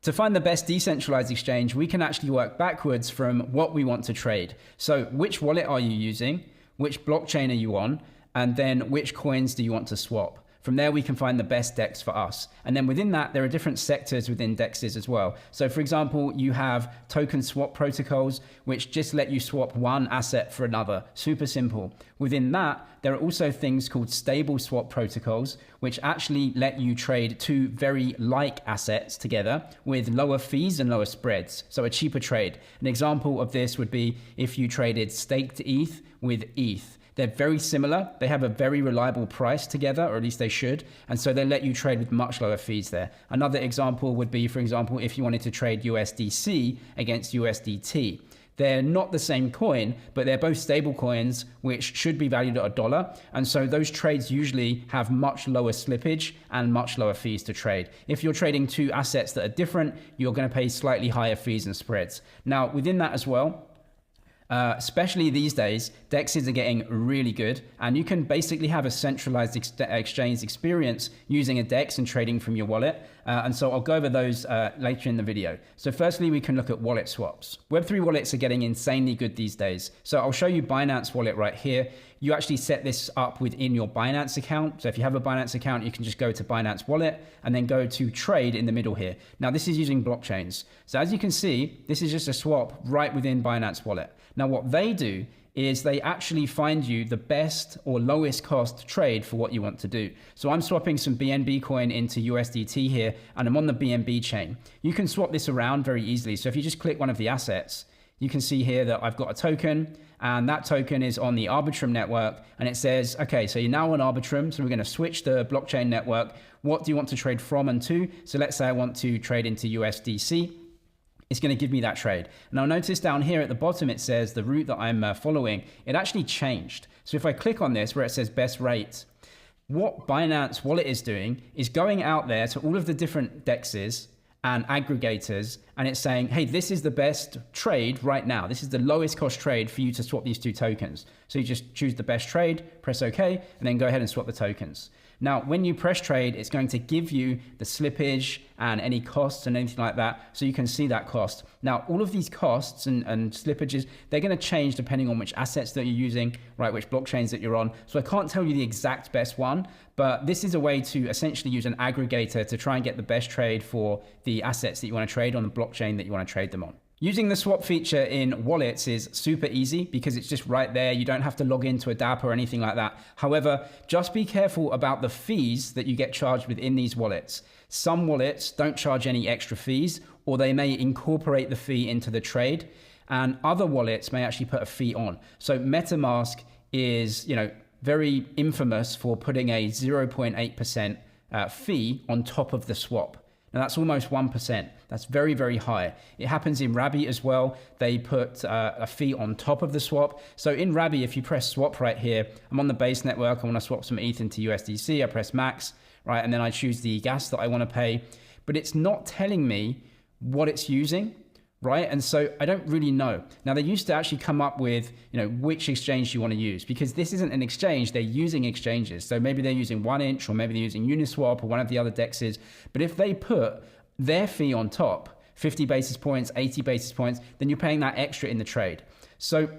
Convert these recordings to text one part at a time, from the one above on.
To find the best decentralized exchange, we can actually work backwards from what we want to trade. So which wallet are you using? Which blockchain are you on? And then which coins do you want to swap? From there, we can find the best DEX for us. And then within that, there are different sectors within DEXs as well. So for example, you have token swap protocols, which just let you swap one asset for another. Super simple. Within that, there are also things called stable swap protocols, which actually let you trade two very like assets together with lower fees and lower spreads. So a cheaper trade. An example of this would be if you traded staked ETH with ETH. They're very similar. They have a very reliable price together, or at least they should. And so they let you trade with much lower fees there. Another example would be, for example, if you wanted to trade USDC against USDT. They're not the same coin, but they're both stable coins, which should be valued at $1. And so those trades usually have much lower slippage and much lower fees to trade. If you're trading two assets that are different, you're going to pay slightly higher fees and spreads. Now, within that as well, especially these days, DEXs are getting really good, and you can basically have a centralized exchange experience using a DEX and trading from your wallet. And so I'll go over those later in the video. So firstly, we can look at wallet swaps. Web3 wallets are getting insanely good these days. So I'll show you Binance Wallet right here. You actually set this up within your Binance account. So if you have a Binance account, you can just go to Binance Wallet and then go to trade in the middle here. Now this is using blockchains. So as you can see, this is just a swap right within Binance Wallet. Now what they do is they actually find you the best or lowest cost trade for what you want to do. So I'm swapping some BNB coin into USDT here, and I'm on the BNB chain. You can swap this around very easily. So if you just click one of the assets, you can see here that I've got a token, and that token is on the Arbitrum network, and it says, okay, so you're now on Arbitrum, so we're going to switch the blockchain network. What do you want to trade from and to? So let's say I want to trade into USDC. It's going to give me that trade. Now notice down here at the bottom, it says the route that I'm following, it actually changed. So if I click on this where it says best rate, what Binance Wallet is doing is going out there to all of the different DEXs and aggregators, and it's saying, hey, this is the best trade right now. This is the lowest cost trade for you to swap these two tokens. So you just choose the best trade, press OK, and then go ahead and swap the tokens. Now, when you press trade, it's going to give you the slippage and any costs and anything like that, so you can see that cost. Now, all of these costs and slippages, they're going to change depending on which assets that you're using, right, which blockchains that you're on. So I can't tell you the exact best one, but this is a way to essentially use an aggregator to try and get the best trade for the assets that you want to trade on the blockchain that you want to trade them on. Using the swap feature in wallets is super easy because it's just right there. You don't have to log into a dApp or anything like that. However, just be careful about the fees that you get charged within these wallets. Some wallets don't charge any extra fees, or they may incorporate the fee into the trade, and other wallets may actually put a fee on. So MetaMask is, very infamous for putting a 0.8% fee on top of the swap. Now that's almost 1%. That's very, very high. It happens in Rabby as well. They put a fee on top of the swap. So in Rabby, if you press swap right here, I'm on the base network. I want to swap some ETH into USDC. I press max, right? And then I choose the gas that I want to pay. But it's not telling me what it's using, right? And so I don't really know. Now they used to actually come up with, which exchange you want to use, because this isn't an exchange, they're using exchanges. So maybe they're using 1inch, or maybe they're using Uniswap or one of the other DEXs. But if they put their fee on top, 50 basis points, 80 basis points, then you're paying that extra in the trade. So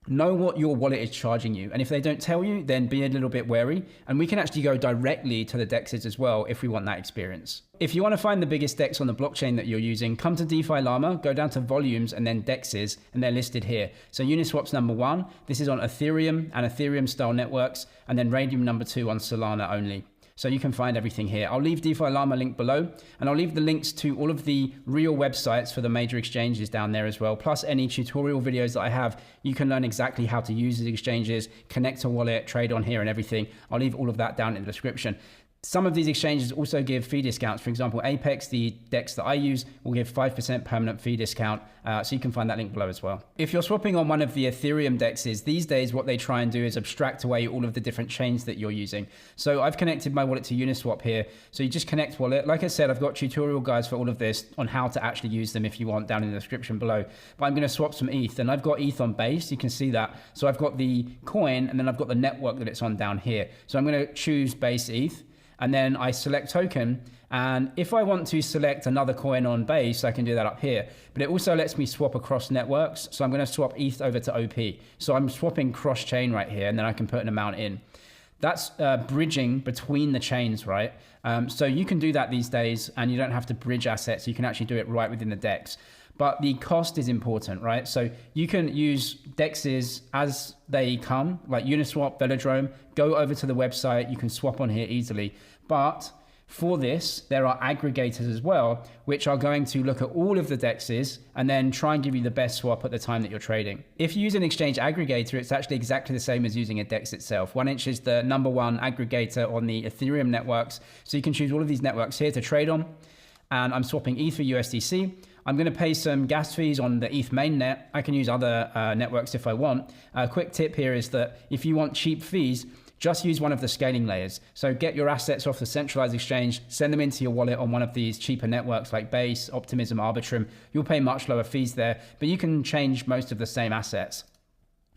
know what your wallet is charging you. And if they don't tell you, then be a little bit wary. And we can actually go directly to the DEXs as well if we want that experience. If you want to find the biggest DEX on the blockchain that you're using, come to DeFi Llama, go down to volumes and then DEXs, and they're listed here. So Uniswap's number 1. This is on Ethereum and Ethereum style networks, and then Radium number 2 on Solana only. So you can find everything here. I'll leave DeFi Llama link below, and I'll leave the links to all of the real websites for the major exchanges down there as well, plus any tutorial videos that I have. You can learn exactly how to use these exchanges, connect a wallet, trade on here and everything. I'll leave all of that down in the description. Some of these exchanges also give fee discounts. For example, Apex, the DEX that I use, will give 5% permanent fee discount. So you can find that link below as well. If you're swapping on one of the Ethereum DEXs, these days what they try and do is abstract away all of the different chains that you're using. So I've connected my wallet to Uniswap here. So you just connect wallet. Like I said, I've got tutorial guides for all of this on how to actually use them if you want down in the description below. But I'm going to swap some ETH, and I've got ETH on base. You can see that. So I've got the coin, and then I've got the network that it's on down here. So I'm going to choose base ETH. and then I select token. And if I want to select another coin on Base, I can do that up here. But it also lets me swap across networks. So I'm going to swap ETH over to OP. So I'm swapping cross chain right here, and then I can put an amount in. That's bridging between the chains, right? So you can do that these days, and you don't have to bridge assets. You can actually do it right within the DEX. But the cost is important, right? So you can use DEXs as they come, like Uniswap, Velodrome. Go over to the website. You can swap on here easily. But for this, there are aggregators as well, which are going to look at all of the DEXs and then try and give you the best swap at the time that you're trading. If you use an exchange aggregator, it's actually exactly the same as using a DEX itself. 1inch is the #1 aggregator on the Ethereum networks. So you can choose all of these networks here to trade on. And I'm swapping ETH for USDC. I'm going to pay some gas fees on the ETH mainnet. I can use other networks if I want. A quick tip here is that if you want cheap fees, just use one of the scaling layers. So get your assets off the centralized exchange, send them into your wallet on one of these cheaper networks like Base, Optimism, Arbitrum. You'll pay much lower fees there, but you can change most of the same assets.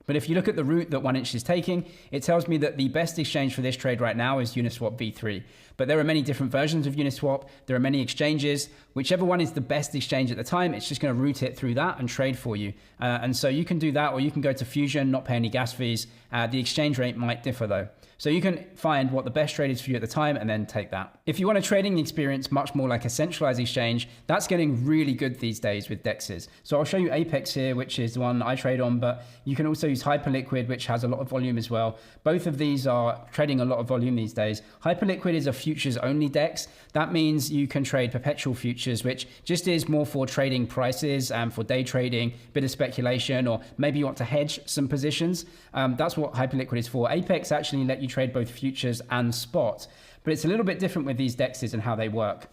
But if you look at the route that 1inch is taking, it tells me that the best exchange for this trade right now is Uniswap v3. But there are many different versions of Uniswap. There are many exchanges. Whichever one is the best exchange at the time, it's just going to route it through that and trade for you. And so you can do that, or you can go to Fusion, not pay any gas fees. The exchange rate might differ though. So you can find what the best trade is for you at the time and then take that. If you want a trading experience much more like a centralized exchange, that's getting really good these days with DEXs. So I'll show you Apex here, which is the one I trade on, but you can also use Hyperliquid, which has a lot of volume as well. Both of these are trading a lot of volume these days. Hyperliquid is a futures only DEX. That means you can trade perpetual futures, which just is more for trading prices and for day trading, bit of speculation, or maybe you want to hedge some positions. That's what Hyperliquid is for. Apex actually let you trade both futures and spot, but it's a little bit different with these DEXs and how they work.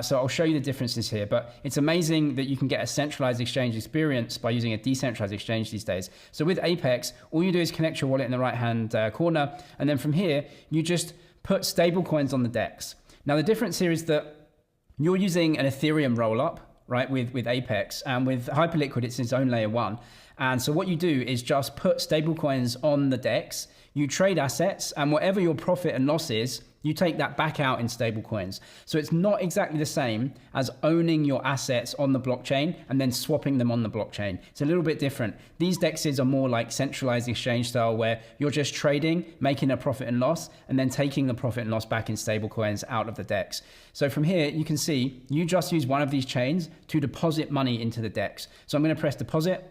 So I'll show you the differences here, but it's amazing that you can get a centralized exchange experience by using a decentralized exchange these days. So with Apex, all you do is connect your wallet in the right-hand corner, and then from here, you just put stable coins on the DEX. Now, the difference here is that you're using an Ethereum rollup, right, with Apex, and with Hyperliquid, it's its own layer 1. And so what you do is just put stable coins on the DEX, you trade assets, and whatever your profit and loss is, you take that back out in stable coins. So it's not exactly the same as owning your assets on the blockchain and then swapping them on the blockchain. It's a little bit different. These DEXs are more like centralized exchange style, where you're just trading, making a profit and loss, and then taking the profit and loss back in stable coins out of the DEX. So from here, you can see you just use one of these chains to deposit money into the DEX. So I'm going to press deposit,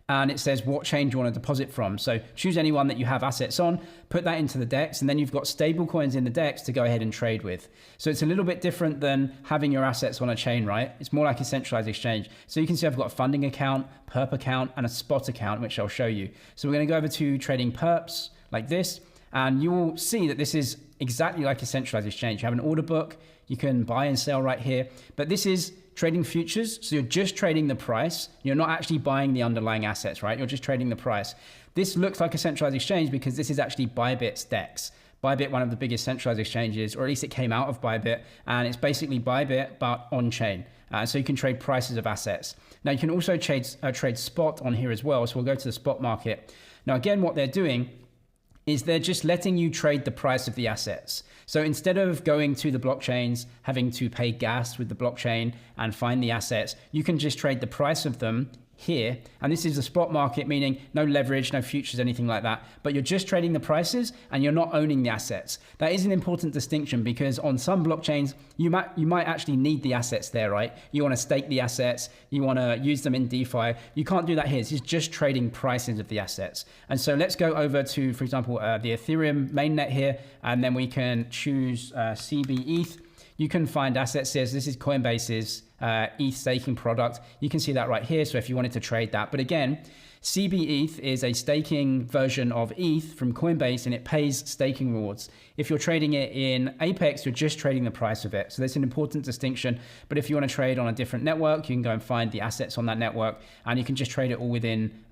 and it says what chain do you want to deposit from. So choose any one that you have assets on, put that into the DEX, and then you've got stable coins in the DEX to go ahead and trade with. So it's a little bit different than having your assets on a chain, right? It's more like a centralized exchange. So you can see I've got a funding account, perp account, and a spot account, which I'll show you. So we're going to go over to trading perps like this, and you will see that this is exactly like a centralized exchange. You have an order book, you can buy and sell right here, but this is trading futures. So you're just trading the price. You're not actually buying the underlying assets, right? You're just trading the price. This looks like a centralized exchange because this is actually Bybit's DEX. Bybit, one of the biggest centralized exchanges, or at least it came out of Bybit, and it's basically Bybit, but on chain. So you can trade prices of assets. Now you can also trade spot on here as well. So we'll go to the spot market. Now again, what they're doing is they're just letting you trade the price of the assets. So instead of going to the blockchains, having to pay gas with the blockchain and find the assets, you can just trade the price of them here. And this is the spot market, meaning no leverage, no futures, anything like that. But you're just trading the prices and you're not owning the assets. That is an important distinction because on some blockchains, you might actually need the assets there, right? You want to stake the assets, you want to use them in DeFi. You can't do that here. It's just trading prices of the assets. And so let's go over to, for example, the Ethereum mainnet here, and then we can choose CB ETH. You can find assets here. So this is Coinbase's ETH staking product. You can see that right here. So if you wanted to trade that, but again, CB ETH is a staking version of ETH from Coinbase, and it pays staking rewards. If you're trading it in Apex, you're just trading the price of it. So there's an important distinction. But if you want to trade on a different network, you can go and find the assets on that network, and you can just trade it all within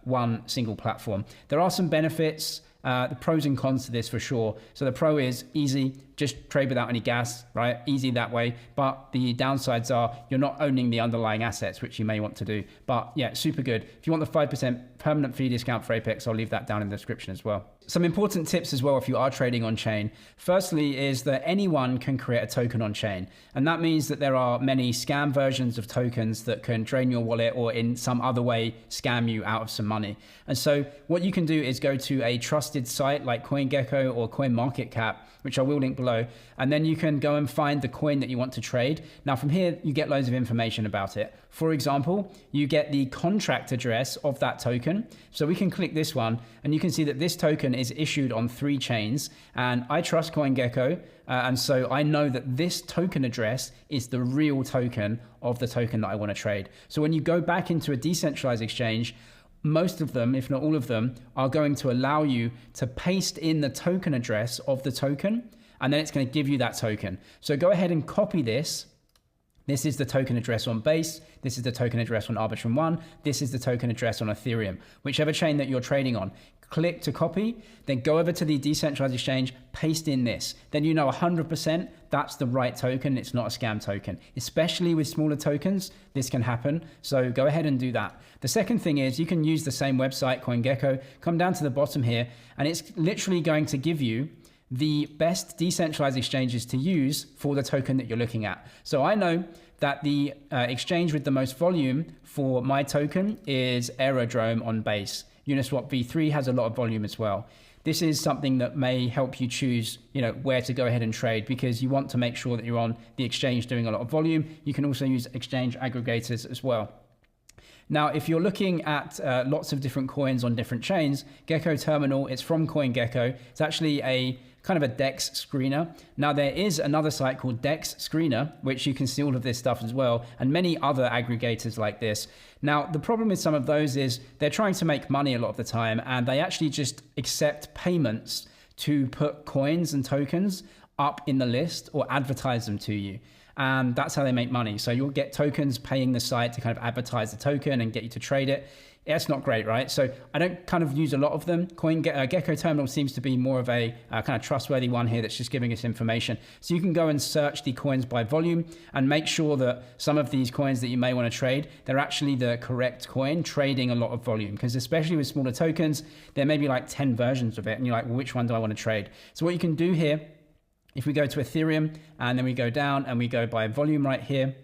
one single platform. There are some benefits. The pros and cons to this for sure. So the pro is easy, just trade without any gas, right? Easy that way. But the downsides are you're not owning the underlying assets, which you may want to do. But yeah, super good. If you want the 5% permanent fee discount for Apex, I'll leave that down in the description as well. Some important tips as well if you are trading on chain. Firstly is that anyone can create a token on chain. And that means that there are many scam versions of tokens that can drain your wallet or in some other way scam you out of some money. And so what you can do is go to a trusted site like CoinGecko or CoinMarketCap, which I will link below. And then you can go and find the coin that you want to trade. Now from here, you get loads of information about it. For example, you get the contract address of that token. So we can click this one and you can see that this token is issued on 3 chains, and I trust CoinGecko, and so I know that this token address is the real token of the token that I want to trade. So when you go back into a decentralized exchange, most of them, if not all of them, are going to allow you to paste in the token address of the token, and then it's going to give you that token. So go ahead and copy this. This is the token address on Base. This is the token address on Arbitrum 1. This is the token address on Ethereum, whichever chain that you're trading on. Click to copy, then go over to the decentralized exchange, paste in this. Then you know 100% that's the right token. It's not a scam token. Especially with smaller tokens, this can happen. So go ahead and do that. The second thing is you can use the same website, CoinGecko, come down to the bottom here, and it's literally going to give you the best decentralized exchanges to use for the token that you're looking at. So I know that the exchange with the most volume for my token is Aerodrome on Base. Uniswap v3 has a lot of volume as well. This is something that may help you choose, where to go ahead and trade, because you want to make sure that you're on the exchange doing a lot of volume. You can also use exchange aggregators as well. Now, if you're looking at lots of different coins on different chains, Gecko Terminal, it's from CoinGecko. It's actually a kind of a Dex screener. Now, there is another site called Dex Screener, which you can see all of this stuff as well, and many other aggregators like this. Now, the problem with some of those is they're trying to make money a lot of the time, and they actually just accept payments to put coins and tokens up in the list or advertise them to you. And that's how they make money. So you'll get tokens paying the site to kind of advertise the token and get you to trade it. It's not great, right? So I don't kind of use a lot of them. Gecko Terminal seems to be more of a kind of trustworthy one here that's just giving us information. So you can go and search the coins by volume and make sure that some of these coins that you may want to trade, they're actually the correct coin trading a lot of volume. Because especially with smaller tokens, there may be like 10 versions of it. And you're like, well, which one do I want to trade? So what you can do here, if we go to Ethereum and then we go down and we go by volume right here,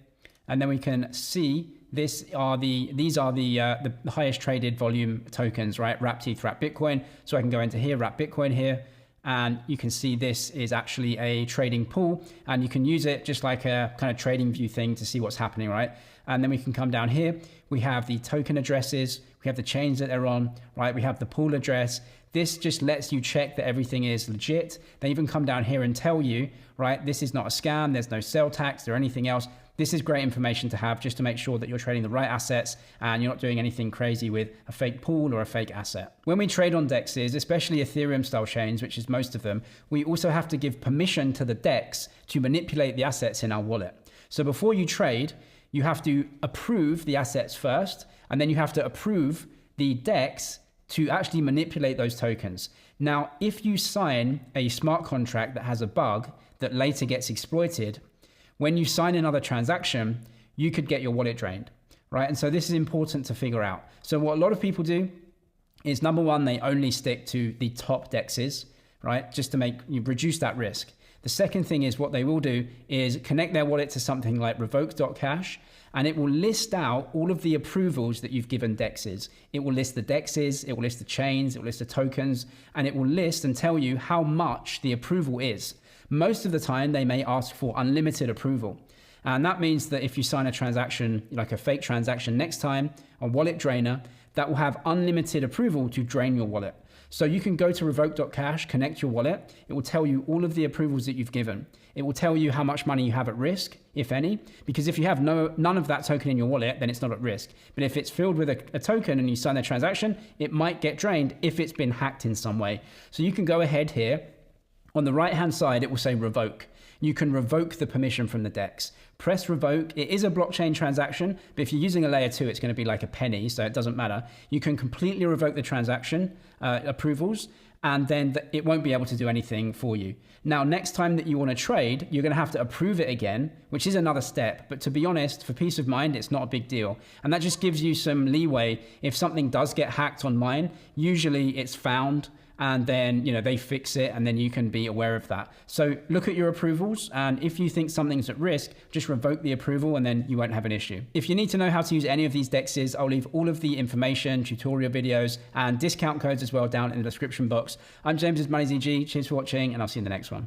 and then we can see these are the highest traded volume tokens, right? Wrapped ETH, wrapped Bitcoin. So I can go into here, wrapped Bitcoin here, and you can see this is actually a trading pool, and you can use it just like a kind of trading view thing to see what's happening, right? And then we can come down here. We have the token addresses. We have the chains that they're on, right? We have the pool address. This just lets you check that everything is legit. They even come down here and tell you, right, this is not a scam. There's no sell tax or anything else. This is great information to have just to make sure that you're trading the right assets and you're not doing anything crazy with a fake pool or a fake asset. When we trade on dexes, especially Ethereum style chains, which is most of them, we also have to give permission to the dex to manipulate the assets in our wallet. So before you trade, you have to approve the assets first, and then you have to approve the dex to actually manipulate those tokens. Now, if you sign a smart contract that has a bug that later gets exploited, when you sign another transaction, you could get your wallet drained, right? And so this is important to figure out. So what a lot of people do is, number one, they only stick to the top dexes, right? Just to reduce that risk. The second thing is what they will do is connect their wallet to something like revoke.cash, and it will list out all of the approvals that you've given dexes. It will list the dexes, it will list the chains, it will list the tokens, and it will list and tell you how much the approval is. Most of the time, they may ask for unlimited approval. And that means that if you sign a transaction, like a fake transaction next time, a wallet drainer, that will have unlimited approval to drain your wallet. So you can go to revoke.cash, connect your wallet. It will tell you all of the approvals that you've given. It will tell you how much money you have at risk, if any, because if you have none of that token in your wallet, then it's not at risk. But if it's filled with a token and you sign a transaction, it might get drained if it's been hacked in some way. So you can go ahead here. On the right-hand side, it will say revoke. You can revoke the permission from the DEX. Press revoke. It is a blockchain transaction, but if you're using a layer 2, it's going to be like a penny, so it doesn't matter. You can completely revoke the transaction approvals, and then it won't be able to do anything for you. Now, next time that you want to trade, you're going to have to approve it again, which is another step. But to be honest, for peace of mind, it's not a big deal. And that just gives you some leeway. If something does get hacked on mine, usually it's found and then, you know, they fix it, and then you can be aware of that. So look at your approvals, and if you think something's at risk, just revoke the approval, and then you won't have an issue. If you need to know how to use any of these dexes, I'll leave all of the information, tutorial videos, and discount codes as well down in the description box. I'm James's MoneyZG. Cheers for watching, and I'll see you in the next one.